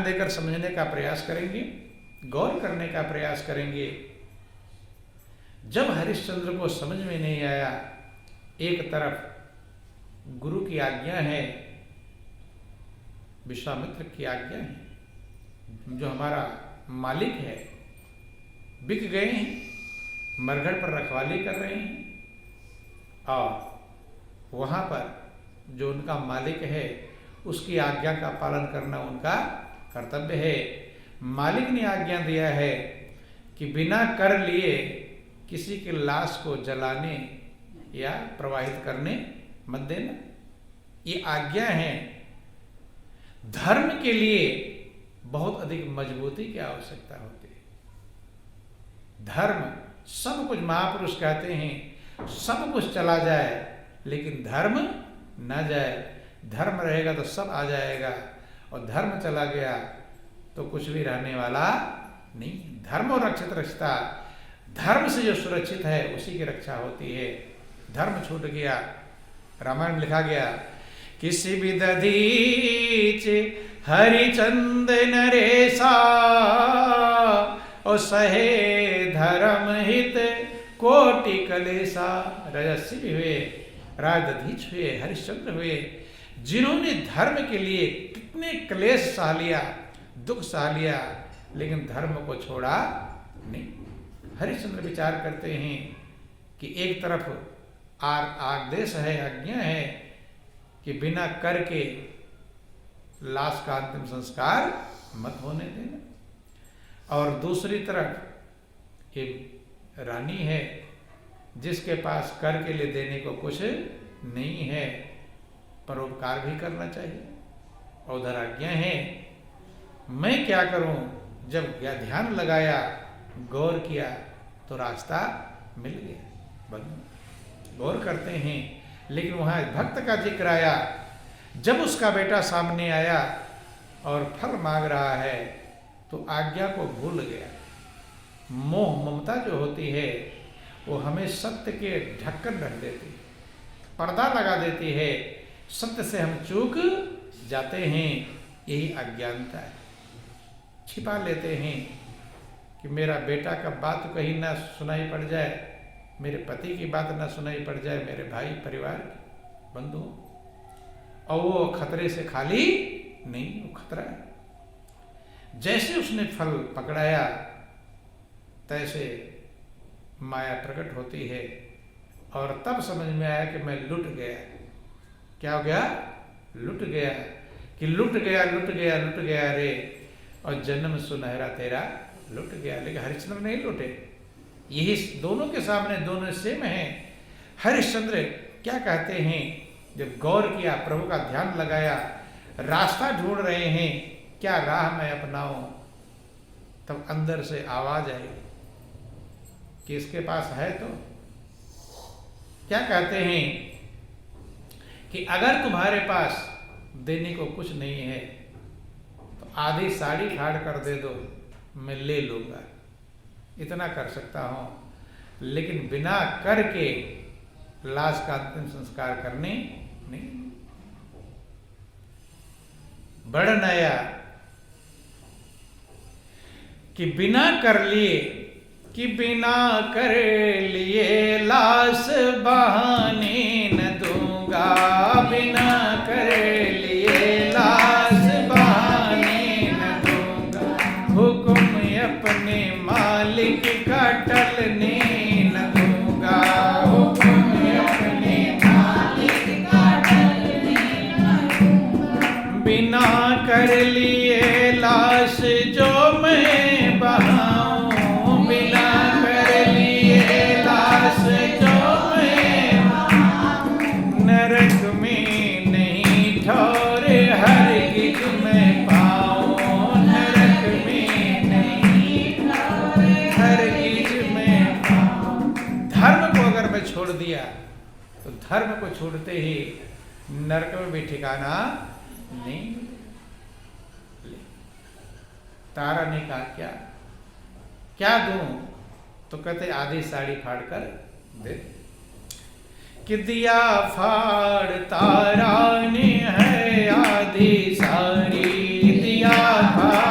देकर समझने का प्रयास करेंगे, गौर करने का प्रयास करेंगे। जब हरिश्चंद्र को समझ में नहीं आया, एक तरफ गुरु की आज्ञा है, विश्वामित्र की आज्ञा है, जो हमारा मालिक है, बिक गए हैं, मरघट पर रखवाली कर रहे हैं, और वहां पर जो उनका मालिक है उसकी आज्ञा का पालन करना उनका कर्तव्य है। मालिक ने आज्ञा दिया है कि बिना कर लिए किसी की लाश को जलाने या प्रवाहित करने मत देना, ये आज्ञा है। धर्म के लिए बहुत अधिक मजबूती की आवश्यकता होती है। धर्म सब कुछ, महापुरुष कहते हैं सब कुछ चला जाए लेकिन धर्म न जाए। धर्म रहेगा तो सब आ जाएगा, और धर्म चला गया तो कुछ भी रहने वाला नहीं। धर्म और रक्षित रक्षता, धर्म से जो सुरक्षित है उसी की रक्षा होती है। धर्म छूट गया, रामायण में लिखा गया, किसी भी दधीच हरिचंद नरेशा, और सहे धर्म हित कोटि कलेसा। राजर्षि भी हुए, राजदधीच हुए, हरिश्चंद्र हुए, जिन्होंने धर्म के लिए कितने क्लेश सह लिया, दुख सह लिया, लेकिन धर्म को छोड़ा नहीं। हरिश्चंद्र विचार करते हैं कि एक तरफ आदेश है, आज्ञा है कि बिना कर के लाश का अंतिम संस्कार मत होने देना, और दूसरी तरफ एक रानी है जिसके पास कर के लिए देने को कुछ नहीं है, परोपकार भी करना चाहिए, और उधर आज्ञा है। मैं क्या करूं? जब ध्यान लगाया, गौर किया तो रास्ता मिल गया। गौर करते हैं, लेकिन वहां भक्त का जिक्र आया। जब उसका बेटा सामने आया और फल मांग रहा है तो आज्ञा को भूल गया। मोह ममता जो होती है वो हमें सत्य के ढक्कन रख देती है, पर्दा लगा देती है, सत्य से हम चूक जाते हैं। यही अज्ञानता है। छिपा लेते हैं कि मेरा बेटा का बात तो कहीं ना सुनाई पड़ जाए, मेरे पति की बात ना सुनाई पड़ जाए, मेरे भाई परिवार बंधु, और वो खतरे से खाली नहीं, वो खतरा है। जैसे उसने फल पकड़ाया तैसे माया प्रकट होती है, और तब समझ में आया कि मैं लुट गया। क्या हो गया? लुट गया। कि लुट गया, लुट गया, लुट गया रे, और जन्म सुनहरा तेरा लुट गया। लेकिन हरिश्चंद्र नहीं लुटे। यही दोनों के सामने दोनों सेम हैं। हरिश्चंद्र क्या कहते हैं? जब गौर किया, प्रभु का ध्यान लगाया, रास्ता ढूंढ रहे हैं, क्या राह मैं अपनाऊं, तब अंदर से आवाज आई कि इसके पास है। तो क्या कहते हैं कि अगर तुम्हारे पास देने को कुछ नहीं है तो आधी साड़ी फाड़ कर दे दो, मैं ले लूंगा, इतना कर सकता हूं, लेकिन बिना करके लाश का अंतिम संस्कार करने नहीं। बड़ नया कि बिना कर लिए, कि बिना कर लिए लाश बहाने न दूंगा, बिना कर लिए लाश बहाने न दूंगा, हुक्म अपने मालिक का टलने न दूंगा, हुक्म अपने मालिक का टलने न दूंगा, बिना कर लिए लाश जो मैं बहाऊं, बिना कर लिए लाश जो मैं बहाऊं, नरक में नहीं ठौरे हरगिज मैं पाऊं, नरक में नहीं ठौरे हरगिज मैं पाऊं। धर्म को अगर मैं छोड़ दिया तो धर्म को छोड़ते ही नरक में भी ठिकाना नहीं। तारा ने कहा क्या क्या दूं? तो कहते आधी साड़ी फाड़ कर दे। कि दिया फाड़ तारा ने है आधी साड़ी, दिया फाड़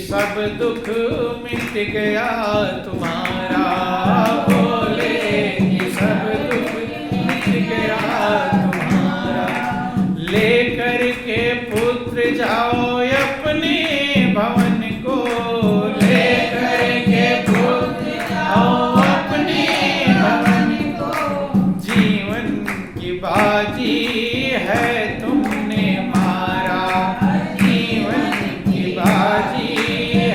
सब दुख मिट गया तुम्हारा, बोले कि सब दुख मिट गया तुम्हारा। लेकर के पुत्र जाओ अपने भवन को, लेकर के पुत्र जाओ अपने भवन को। जीवन की बाजी है तुमने मारा, जीवन की बाजी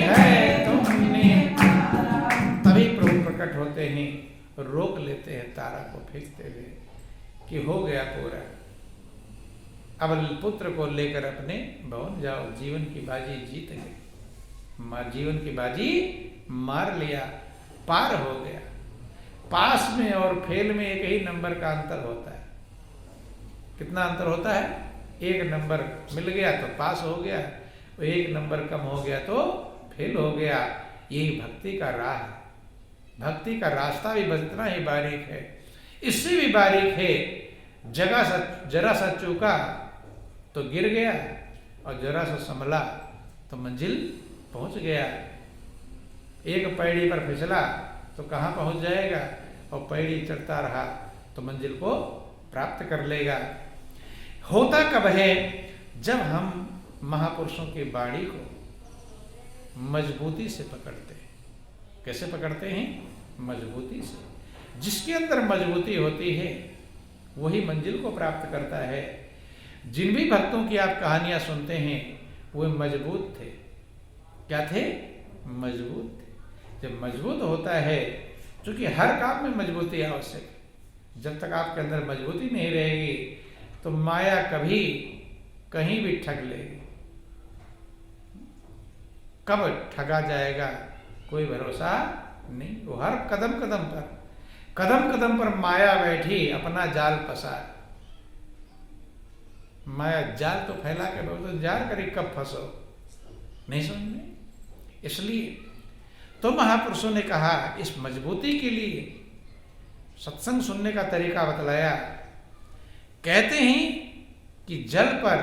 है तुमने मारा। तभी प्रभु प्रकट होते हैं, रोक लेते हैं तारा को फेंकते हुए कि हो गया पूरा, अब पुत्र को लेकर अपने भवन जाओ, जीवन की बाजी जीत गए, जीवन की बाजी मार लिया, पार हो गया। पास में और फेल में एक ही नंबर का अंतर होता है। कितना अंतर होता है? एक नंबर मिल गया तो पास हो गया, और एक नंबर कम हो गया तो फेल हो गया। यही भक्ति का राह है। भक्ति का रास्ता भी इतना ही बारीक है, इससे भी बारीक है। जरा सा चूका तो गिर गया, और जरा सा संभला तो मंजिल पहुंच गया। एक पैड़ी पर फिसला तो कहाँ पहुंच जाएगा, और पैड़ी चढ़ता रहा तो मंजिल को प्राप्त कर लेगा। होता कब है? जब हम महापुरुषों की वाणी को मजबूती से पकड़ते हैं। कैसे पकड़ते हैं? मजबूती से। जिसके अंदर मजबूती होती है वही मंजिल को प्राप्त करता है। जिन भी भक्तों की आप कहानियां सुनते हैं वे मजबूत थे। क्या थे? मजबूत थे। जब मजबूत होता है, क्योंकि हर काम में मजबूती आवश्यक है। जब तक आपके अंदर मजबूती नहीं रहेगी तो माया कभी कहीं भी ठग लेगी। कब ठगा जाएगा कोई भरोसा नहीं। वो हर कदम कदम पर माया बैठी अपना जाल पसार। माया जाल तो फैला के तो इंतजार करी कब फंसो, नहीं समझ में। इसलिए तो महापुरुषों ने कहा इस मजबूती के लिए सत्संग सुनने का तरीका बतलाया। कहते हैं कि जल पर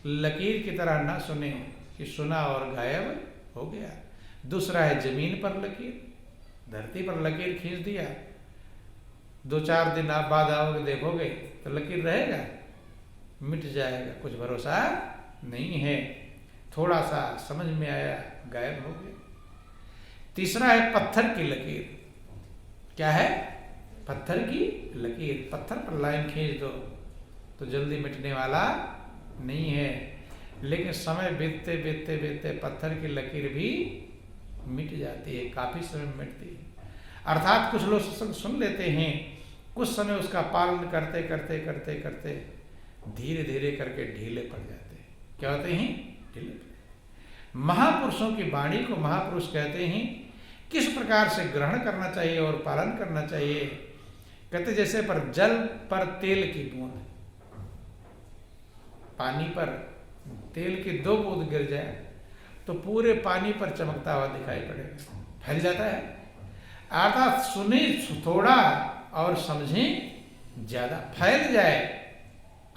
लकीर की तरह ना सुने कि सुना और गायब हो गया। दूसरा है जमीन पर लकीर, धरती पर लकीर खींच दिया, 2-4 दिन आप बाद आओगे देखोगे तो लकीर रहेगा, मिट जाएगा, कुछ भरोसा नहीं है। थोड़ा सा समझ में आया, गायब हो गया। तीसरा है पत्थर की लकीर। क्या है? पत्थर की लकीर। पत्थर पर लाइन खींच दो तो जल्दी मिटने वाला नहीं है, लेकिन समय बीतते बीतते बीतते पत्थर की लकीर भी मिट जाती है, काफी समय में मिटती है। अर्थात कुछ लोग सत्संग सुन लेते हैं, कुछ समय उसका पालन करते करते करते करते धीरे धीरे करके ढीले पड़ जाते हैं। क्या होते हैं? ढीले पड़। महापुरुषों की वाणी को महापुरुष कहते हैं किस प्रकार से ग्रहण करना चाहिए और पालन करना चाहिए। कहते जैसे पर जल पर तेल की बूंद, पानी पर तेल की 2 बूंद गिर जाए तो पूरे पानी पर चमकता हुआ दिखाई पड़ेगा, फैल जाता है। अर्थात सुने थोड़ा और समझें ज्यादा, फैल जाए,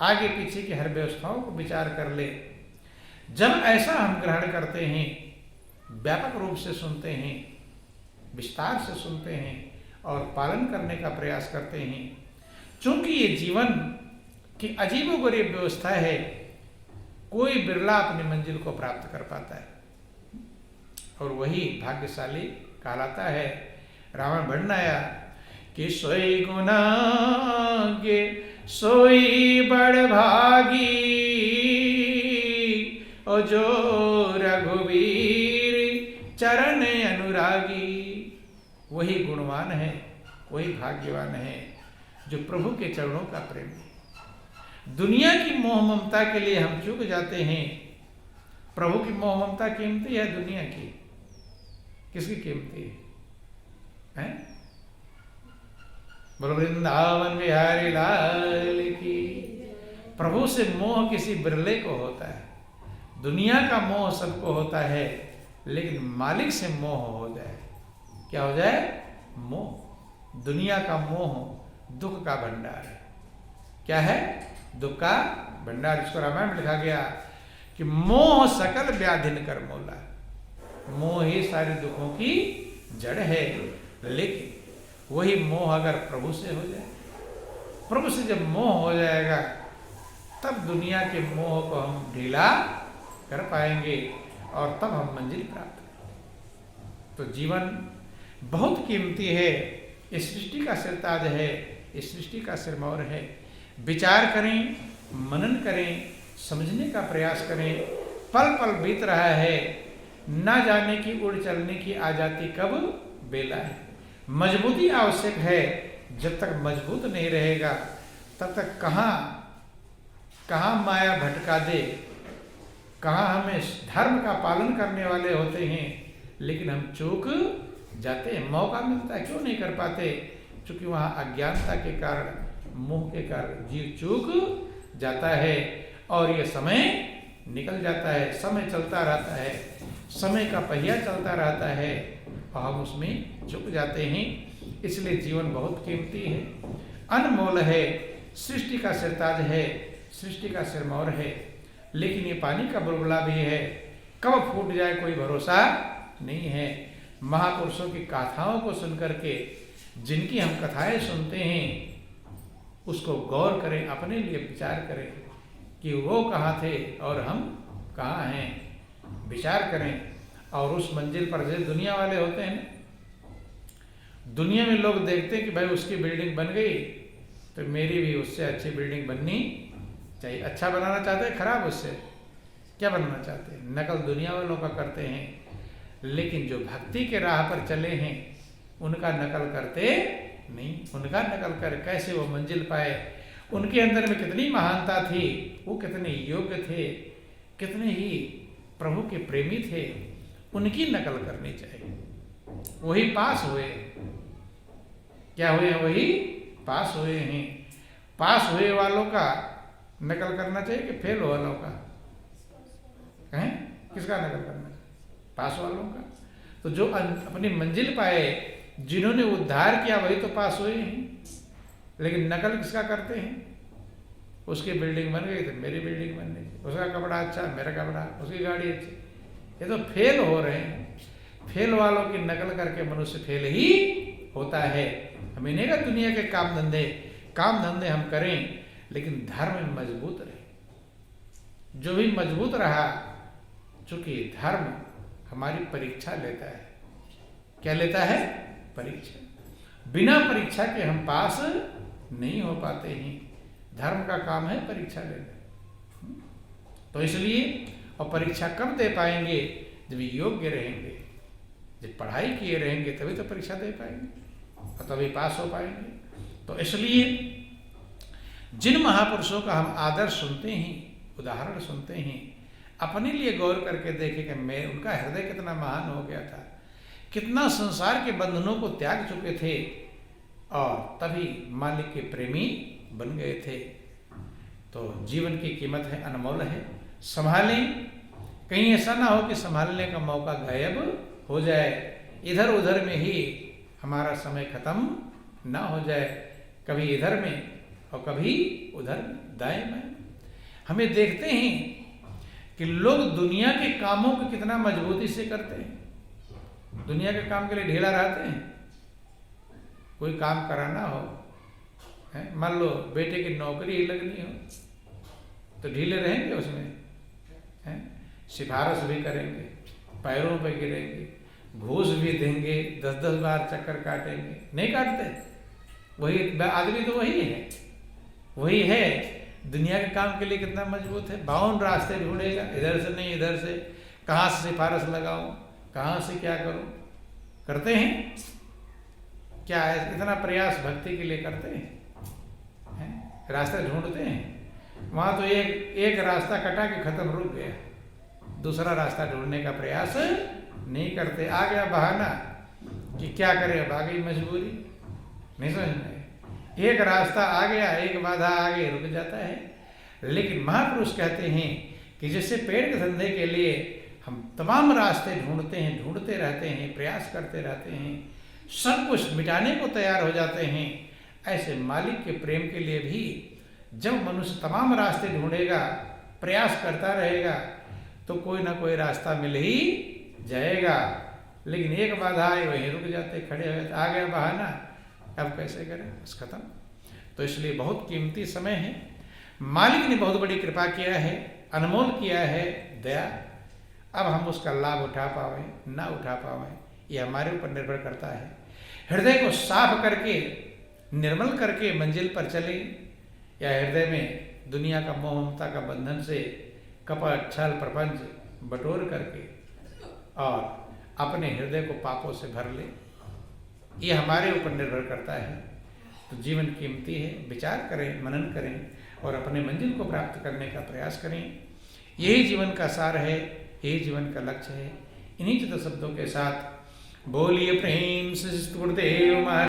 आगे पीछे की हर व्यवस्थाओं को विचार कर ले। जब ऐसा हम ग्रहण करते हैं, व्यापक रूप से सुनते हैं, विस्तार से सुनते हैं और पालन करने का प्रयास करते हैं, चूंकि ये जीवन की अजीबोगरीब व्यवस्था है, कोई बिरला अपनी मंजिल को प्राप्त कर पाता है और वही भाग्यशाली कहलाता है। रावण बढ़नाया कि सोई गुना गे सोई बड़ भागी, ओ जो रघुवीर चरण अनुरागी। वही गुणवान है, वही भाग्यवान है जो प्रभु के चरणों का प्रेमी है। दुनिया की मोह ममता के लिए हम चूक जाते हैं। प्रभु की मोह ममता कीमती है, दुनिया की किसकी कीमती है? बोलो वृंदावन बिहारी लाल की। प्रभु से मोह किसी बिरले को होता है। दुनिया का मोह सबको होता है, लेकिन मालिक से मोह हो जाए, क्या हो जाए? मोह। दुनिया का मोह दुख का भंडार है। क्या है? दुख का भंडार। इसको रामायण में लिखा गया कि मोह सकल व्याधिन कर मोला। मोह ही सारे दुखों की जड़ है। लेकिन वही मोह अगर प्रभु से हो जाए, प्रभु से जब मोह हो जाएगा, तब दुनिया के मोह को हम ढीला कर पाएंगे और तब हम मंजिल प्राप्त करेंगे। तो जीवन बहुत कीमती है, इस सृष्टि का सिरताज है, इस सृष्टि का सिरमौर है। विचार करें, मनन करें, समझने का प्रयास करें। पल पल बीत रहा है, ना जाने की उड़ चलने की आ जाती कब बेला है। मजबूती आवश्यक है, जब तक मजबूत नहीं रहेगा तब तक कहाँ माया भटका दे, कहाँ हमें धर्म का पालन करने वाले होते हैं लेकिन हम चूक जाते हैं। मौका मिलता है, क्यों नहीं कर पाते? क्योंकि वहाँ अज्ञानता के कारण, मोह के कारण जीव चूक जाता है और ये समय निकल जाता है, समय चलता रहता है, समय का पहिया चलता रहता है और हम उसमें चूक जाते हैं। इसलिए जीवन बहुत कीमती है, अनमोल है, सृष्टि का सिरताज है, सृष्टि का सिरमौर है। लेकिन ये पानी का बुलबुला भी है, कब फूट जाए कोई भरोसा नहीं है। महापुरुषों की गाथाओं को सुनकर के, जिनकी हम कथाएं सुनते हैं, उसको गौर करें, अपने लिए विचार करें कि वो कहाँ थे और हम कहाँ हैं। विचार करें और उस मंजिल पर, जैसे दुनिया वाले होते हैं ना, दुनिया में लोग देखते हैं कि भाई उसकी बिल्डिंग बन गई तो मेरी भी उससे अच्छी बिल्डिंग बननी चाहिए। अच्छा बनाना चाहते हैं, खराब उससे क्या बनना चाहते हैं? नकल दुनिया वालों का करते हैं, लेकिन जो भक्ति के राह पर चले हैं उनका नकल करते नहीं। उनका नकल कर कैसे वो मंजिल पाए, उनके अंदर में कितनी महानता थी, वो कितने योग्य थे, कितने ही प्रभु के प्रेमी थे, उनकी नकल करनी चाहिए। वही पास हुए, क्या हुए हैं? वही पास हुए हैं। पास हुए वालों का नकल करना चाहिए कि फेल वालों का? कहें किसका नकल करना चाहिए? पास वालों का। तो जो अपनी मंजिल पाए, जिन्होंने उद्धार किया, वही तो पास हुए हैं। लेकिन नकल किसका करते हैं? उसकी बिल्डिंग बन गई तो मेरी बिल्डिंग बननी चाहिए, उसका कपड़ा अच्छा, मेरा कपड़ा, उसकी गाड़ी अच्छी। ये तो फेल हो रहे हैं। फेल वालों की नकल करके मनुष्य फेल ही होता है। हमें नहीं कहा दुनिया के काम धंधे हम करें, लेकिन धर्म में मजबूत रहे। जो भी मजबूत रहा, चूंकि धर्म हमारी परीक्षा लेता है। क्या लेता है? परीक्षा। बिना परीक्षा के हम पास नहीं हो पाते हैं। धर्म का काम है परीक्षा लेना। तो इसलिए, और परीक्षा कब दे पाएंगे? जब योग्य रहेंगे, जब पढ़ाई किए रहेंगे तभी तो परीक्षा दे पाएंगे और तभी पास हो पाएंगे। तो इसलिए जिन महापुरुषों का हम आदर्श सुनते हैं, उदाहरण सुनते हैं, अपने लिए गौर करके देखें कि मैं, उनका हृदय कितना महान हो गया था, कितना संसार के बंधनों को त्याग चुके थे और तभी मालिक के प्रेमी बन गए थे। तो जीवन की कीमत है, अनमोल है, संभालें। कहीं ऐसा ना हो कि संभालने का मौका गायब हो जाए, इधर उधर में ही हमारा समय खत्म ना हो जाए, कभी इधर में और कभी उधर में, दाएं बाएं। हमें देखते हैं कि लोग दुनिया के कामों को कितना मजबूती से करते हैं। दुनिया के काम के लिए ढीला रहते हैं। कोई काम कराना हो, मान लो बेटे की नौकरी ही लगनी हो, तो ढीले रहेंगे उसमें, सिफारिश भी करेंगे, पैरों पे गिरेंगे, घूस भी देंगे, 10-10 बार चक्कर काटेंगे। नहीं काटते? वही आदमी तो वही है दुनिया के काम के लिए कितना मजबूत है। 52 रास्ते ढूंढेगा, इधर से नहीं, इधर से, कहाँ से सिफारिश लगाऊं, कहाँ से क्या करूं। करते हैं क्या? है इतना प्रयास भक्ति के लिए करते हैं, रास्ते ढूंढते हैं। वहां तो एक रास्ता कटा के खत्म, रुक गया, दूसरा रास्ता ढूंढने का प्रयास नहीं करते। आ गया बहाना कि क्या करें, अब आ गई मजबूरी, नहीं समझ में। एक रास्ता आ गया, एक बाधा आ गई, रुक जाता है। लेकिन महापुरुष कहते हैं कि जैसे पेड़ के धंधे के लिए हम तमाम रास्ते ढूंढते रहते हैं, प्रयास करते रहते हैं, सब कुछ मिटाने को तैयार हो जाते हैं, ऐसे मालिक के प्रेम के लिए भी जब मनुष्य तमाम रास्ते ढूंढेगा, प्रयास करता रहेगा, तो कोई ना कोई रास्ता मिल ही जाएगा, लेकिन एक बाधा आए वहीं रुक जाते, खड़े हो जाते, आ गया बहाना, अब कैसे करें, बस खत्म। तो इसलिए बहुत कीमती समय है, मालिक ने बहुत बड़ी कृपा किया है, अनमोल किया है दया। अब हम उसका लाभ उठा पावे ना उठा पावे, ये हमारे ऊपर निर्भर करता है। हृदय को साफ करके निर्मल करके मंजिल पर चले, या हृदय में दुनिया का मोह ममता का बंधन से कपट छल प्रपंच बटोर करके और अपने हृदय को पापों से भर ले, ये हमारे ऊपर निर्भर करता है। तो जीवन कीमती है, विचार करें, मनन करें और अपने मंजिल को प्राप्त करने का प्रयास करें। यही जीवन का सार है, यही जीवन का लक्ष्य है। इन्हीं चित्त शब्दों के साथ बोलिए प्रेम से गुरुदेव महाराज।